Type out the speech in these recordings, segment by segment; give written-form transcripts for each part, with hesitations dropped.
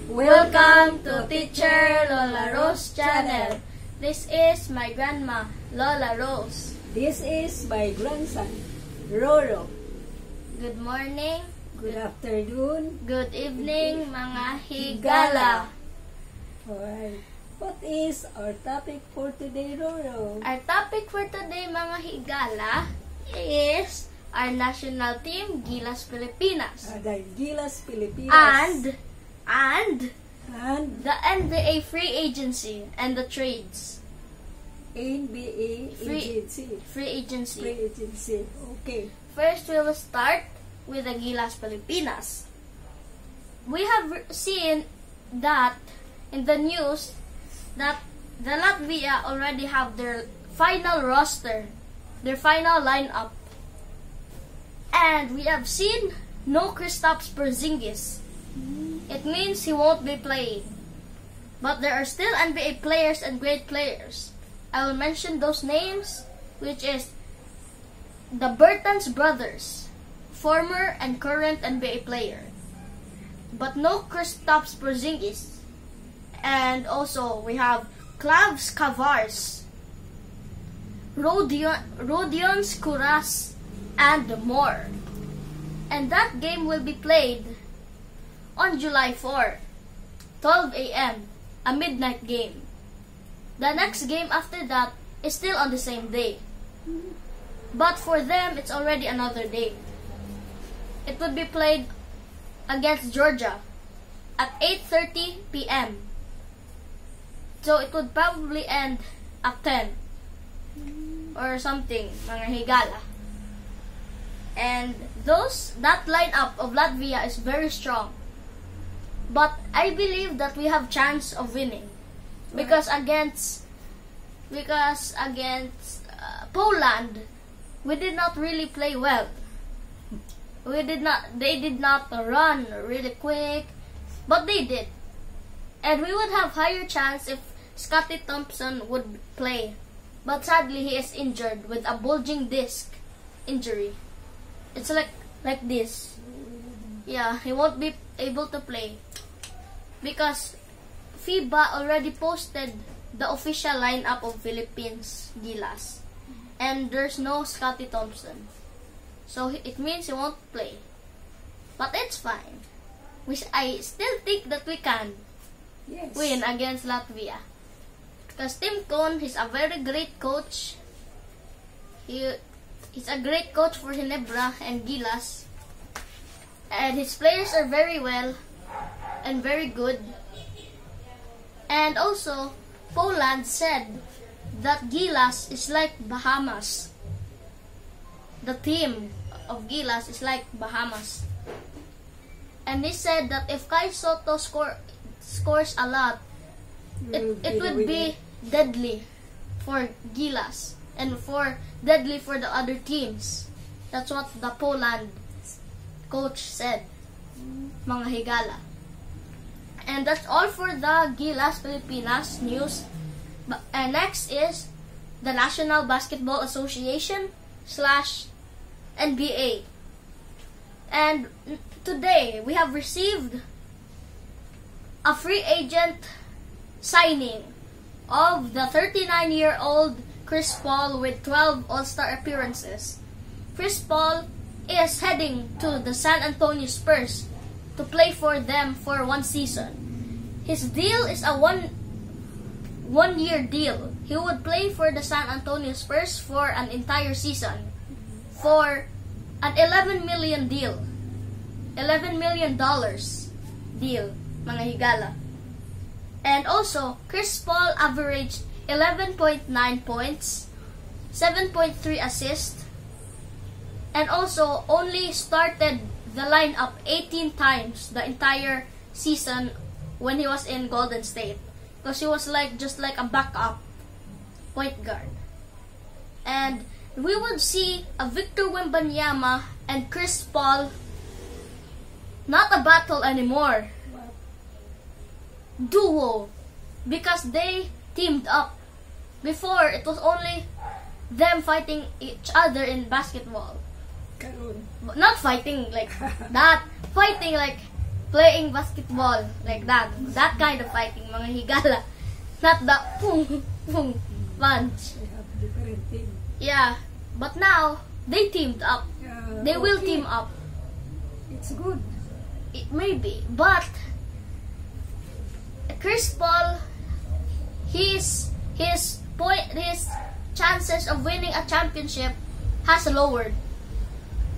Welcome to Teacher Lola Rose channel. This is my grandma, Lola Rose. This is my grandson, Roro. Good morning, Good afternoon. good evening, mga higala. Alright. What is our topic for today, Roro? Our topic for today, mga higala, is our national team, Gilas Pilipinas. The Gilas Pilipinas. And And the NBA free agency and the trades. NBA agency. Free agency. Free agency. Okay. First, we will start with the Gilas Pilipinas. We have seen that in the news that the Latvia already have their final roster, their final lineup. And we have seen no Kristaps Porzingis. It means he won't be playing. But there are still NBA players and great players. I will mention those names, which is the Bertans brothers, former and current NBA player. But no Kristaps Porzingis. And also we have Klavs Kavars, Rodion Skuras, and more. And that game will be played on July 4, 12 a.m., a midnight game. The next game after that is still on the same day. But for them, it's already another day. It would be played against Georgia at 8:30 p.m. So it would probably end at 10 or something, mga higala. And that lineup of Latvia is very strong. But I believe that we have chance of winning because against Poland, we did not really play well. They did not run really quick, but they did. And we would have higher chance if Scottie Thompson would play. But sadly, he is injured with a bulging disc injury. It's like this. Yeah, he won't be able to play because FIBA already posted the official lineup of Philippines Gilas, and there's no Scottie Thompson, so it means he won't play. But it's fine. I still think that we can win against Latvia because Tim Cohn is a very great coach. He's a great coach for Ginebra and Gilas. And his players are very well and very good. And also, Poland said that Gilas is like Bahamas. The team of Gilas is like Bahamas. And they said that if Kai Soto scores a lot, it would be deadly for Gilas and deadly for the other teams. That's what the Poland coach said, mga higala. And that's all for the Gilas Pilipinas news. And next is the National Basketball Association / NBA. And today we have received a free agent signing of the 39-year-old Chris Paul with 12 All-Star appearances. Chris Paul is heading to the San Antonio Spurs to play for them for 1 season. His deal is a one-year deal. He would play for the San Antonio Spurs for an entire season for an $11 million deal. $11 million deal, mga higala. And also, Chris Paul averaged 11.9 points, 7.3 assists, and also only started the lineup 18 times the entire season when he was in Golden State, because he was just like a backup point guard. And we would see a Victor Wembanyama and Chris Paul, not a battle anymore, duo, because they teamed up. Before, it was only them fighting each other in basketball. Not fighting like that, fighting like playing basketball like that. That kind of fighting, mga higala. Not the pung punch. They have different team. Yeah, but now they teamed up. They will Okay. team up. It's good. It may be, but Chris Paul, his chances of winning a championship has lowered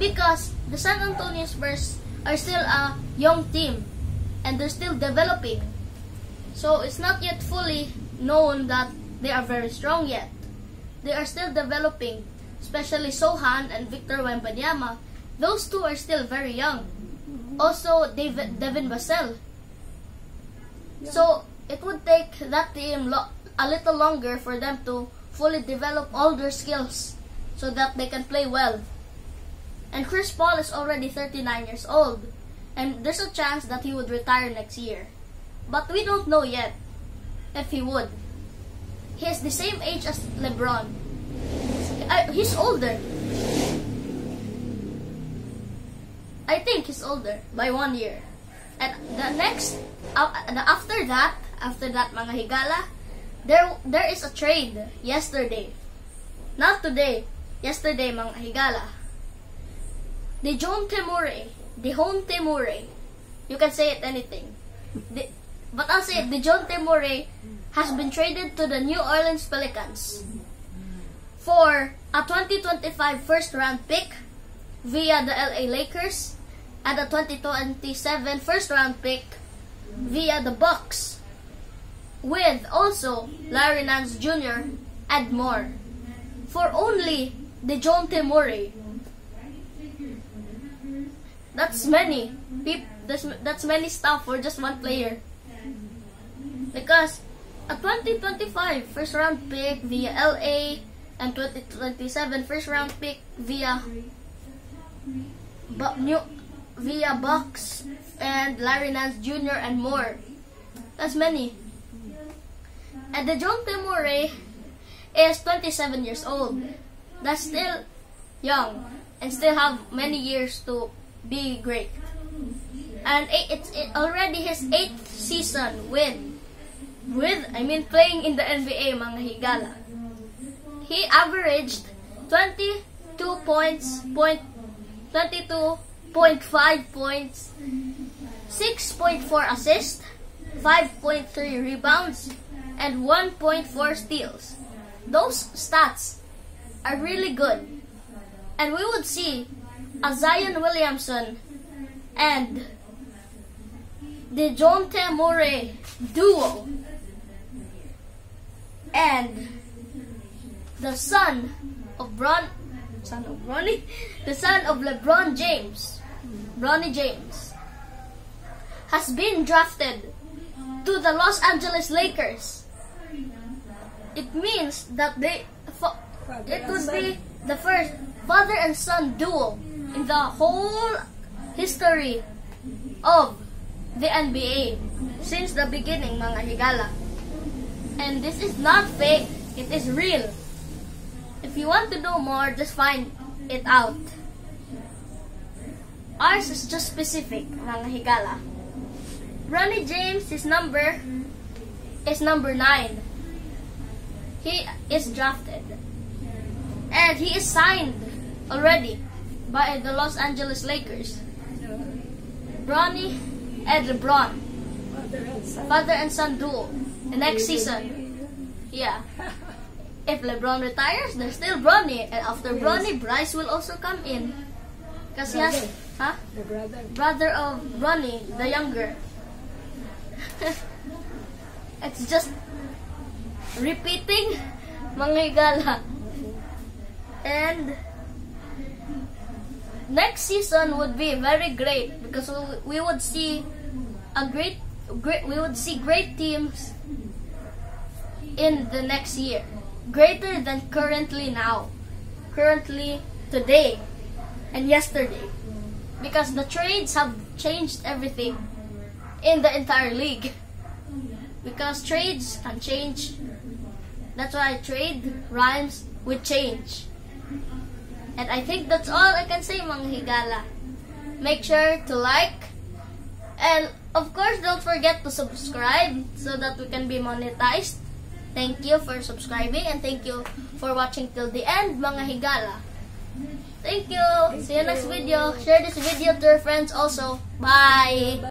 because the San Antonio Spurs are still a young team and they're still developing. So it's not yet fully known that they are very strong yet. They are still developing, especially Sohan and Victor Wembanyama. Those two are still very young. Also, Devin Vassell. Yeah. So it would take that team a little longer for them to fully develop all their skills so that they can play well. And Chris Paul is already 39 years old, and there's a chance that he would retire next year. But we don't know yet if he would. He's the same age as LeBron. He's older. I think he's older by 1 year. And the next, after that mga higala, there is a trade yesterday. Not today, yesterday mga higala. Dejounte Murray, you can say it anything. But I'll say it, Dejounte Murray has been traded to the New Orleans Pelicans for a 2025 first round pick via the LA Lakers and a 2027 first round pick via the Bucks, with also Larry Nance Jr. and more, for only Dejounte Murray. That's many that's many stuff for just one player. Because a 2025 first round pick via LA and 2027 first round pick via Bucks and Larry Nance Jr. and more. That's many. And Dejounte Murray is 27 years old. That's still young and still have many years to be great. And it's already his 8th season playing in the NBA, mga higala. He averaged 22.5 points, 6.4 assists, 5.3 rebounds, and 1.4 steals. Those stats are really good. And we would see a Zion Williamson and Dejounte Murray duo, and the son of LeBron James, Bronny James, has been drafted to the Los Angeles Lakers. It means that it would be the first father and son duo in the whole history of the NBA since the beginning, mga higala. And this is not fake, it is real. If you want to know more, just find it out. Ours is just specific, mga higala. Bronny James, his number is number 9. He is drafted. And he is signed already by the Los Angeles Lakers. Bronny and LeBron, father and son duo, the next season. Yeah. If LeBron retires, there's still Bronny. And after Bronny, Bryce will also come in. Because he has, the brother of Bronny, the younger. It's just repeating, mga higala. And next season would be very great because we would see great teams in the next year, greater than currently today and yesterday, because the trades have changed everything in the entire league, because trades can change. That's why trade rhymes with change. And I think that's all I can say, mga higala. Make sure to like, And of course, don't forget to subscribe so that we can be monetized. Thank you for subscribing and thank you for watching till the end, mga higala. Thank you. See you next video. Share this video to your friends also. Bye.